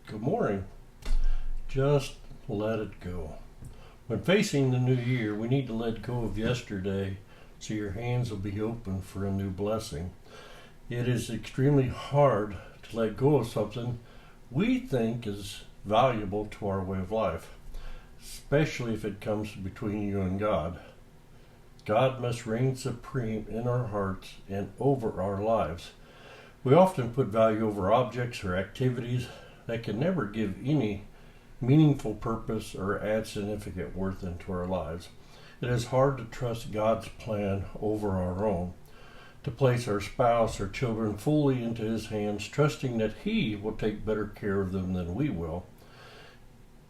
Good morning. Just let it go. When facing the new year, we need to let go of yesterday so your hands will be open for a new blessing. It is extremely hard to let go of something we think is valuable to our way of life, especially if it comes between you and God. God must reign supreme in our hearts and over our lives. We often put value over objects or activities that can never give any meaningful purpose or add significant worth into our lives. It is hard to trust God's plan over our own, to place our spouse or children fully into His hands, trusting that He will take better care of them than we will.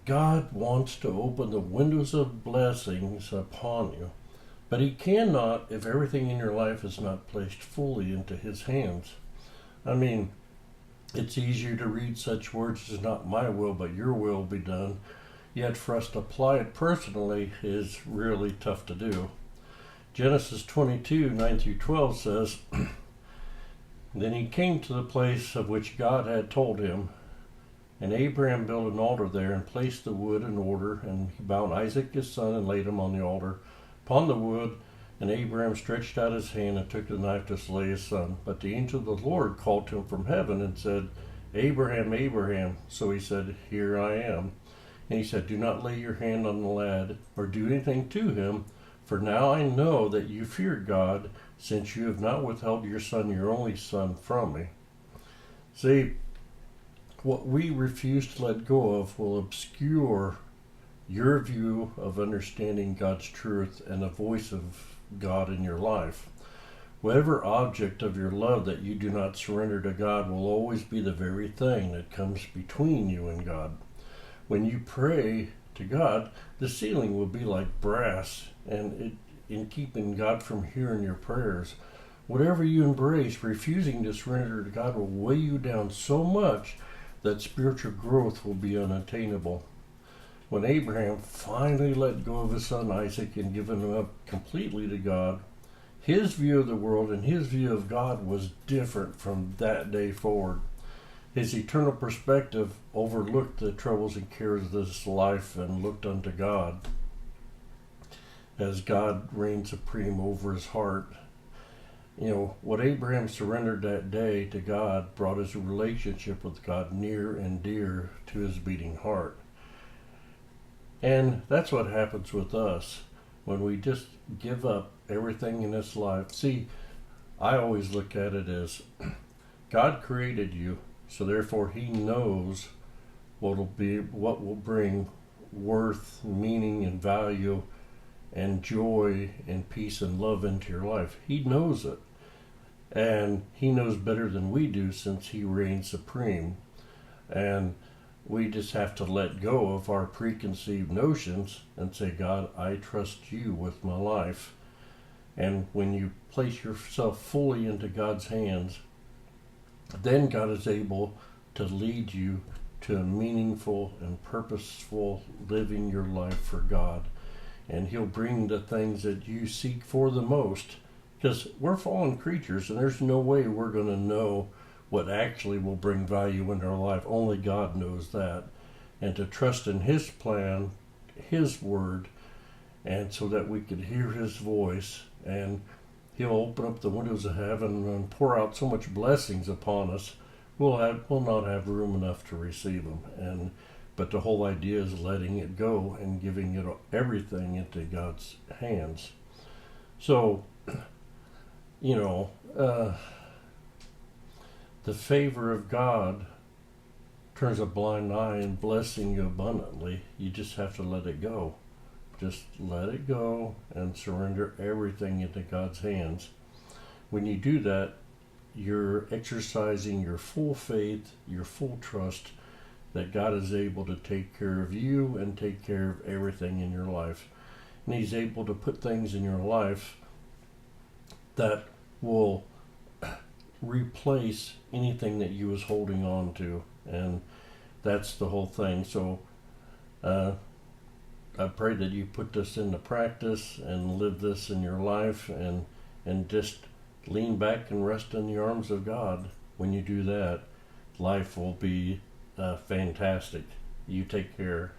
God wants to open the windows of blessings upon you, but He cannot if everything in your life is not placed fully into His hands. It's easier to read such words as "not my will, but your will be done," yet for us to apply it personally is really tough to do. Genesis 22, 9-12 says, Then he came to the place of which God had told him, and Abraham built an altar there and placed the wood in order, and he bound Isaac his son and laid him on the altar upon the wood. And Abraham stretched out his hand and took the knife to slay his son. But the angel of the Lord called to him from heaven and said, Abraham, Abraham. So he said, Here I am. And he said, Do not lay your hand on the lad, or do anything to him, for now I know that you fear God, since you have not withheld your son, your only son, from me. See, what we refuse to let go of will obscure your view of understanding God's truth and the voice of God in your life. Whatever object of your love that you do not surrender to God will always be the very thing that comes between you and God. When you pray to God, the ceiling will be like brass, and in keeping God from hearing your prayers. Whatever you embrace, refusing to surrender to God will weigh you down so much that spiritual growth will be unattainable. When Abraham finally let go of his son Isaac and given him up completely to God, his view of the world and his view of God was different from that day forward. His eternal perspective overlooked the troubles and cares of this life and looked unto God, as God reigned supreme over his heart. What Abraham surrendered that day to God brought his relationship with God near and dear to his beating heart. And that's what happens with us when we just give up everything in this life. See, I always look at it as God created you, so therefore He knows what will bring worth, meaning, and value, and joy, and peace, and love into your life. He knows it, and He knows better than we do, since He reigns supreme. And we just have to let go of our preconceived notions and say, God, I trust you with my life. And when you place yourself fully into God's hands, then God is able to lead you to a meaningful and purposeful living your life for God. And He'll bring the things that you seek for the most, because we're fallen creatures and there's no way we're going to know what actually will bring value in our life. Only God knows that. And to trust in His plan, His word, and so that we could hear His voice, and He'll open up the windows of heaven and pour out so much blessings upon us, we'll not have room enough to receive them. But the whole idea is letting it go and giving it everything into God's hands. So, the favor of God turns a blind eye and blessing you abundantly. You just have to let it go. Just let it go and surrender everything into God's hands. When you do that, you're exercising your full faith, your full trust that God is able to take care of you and take care of everything in your life. And He's able to put things in your life that will replace anything that you was holding on to, and that's the whole thing. So I pray that you put this into practice and live this in your life, and just lean back and rest in the arms of God. When you do that, life will be fantastic. You take care.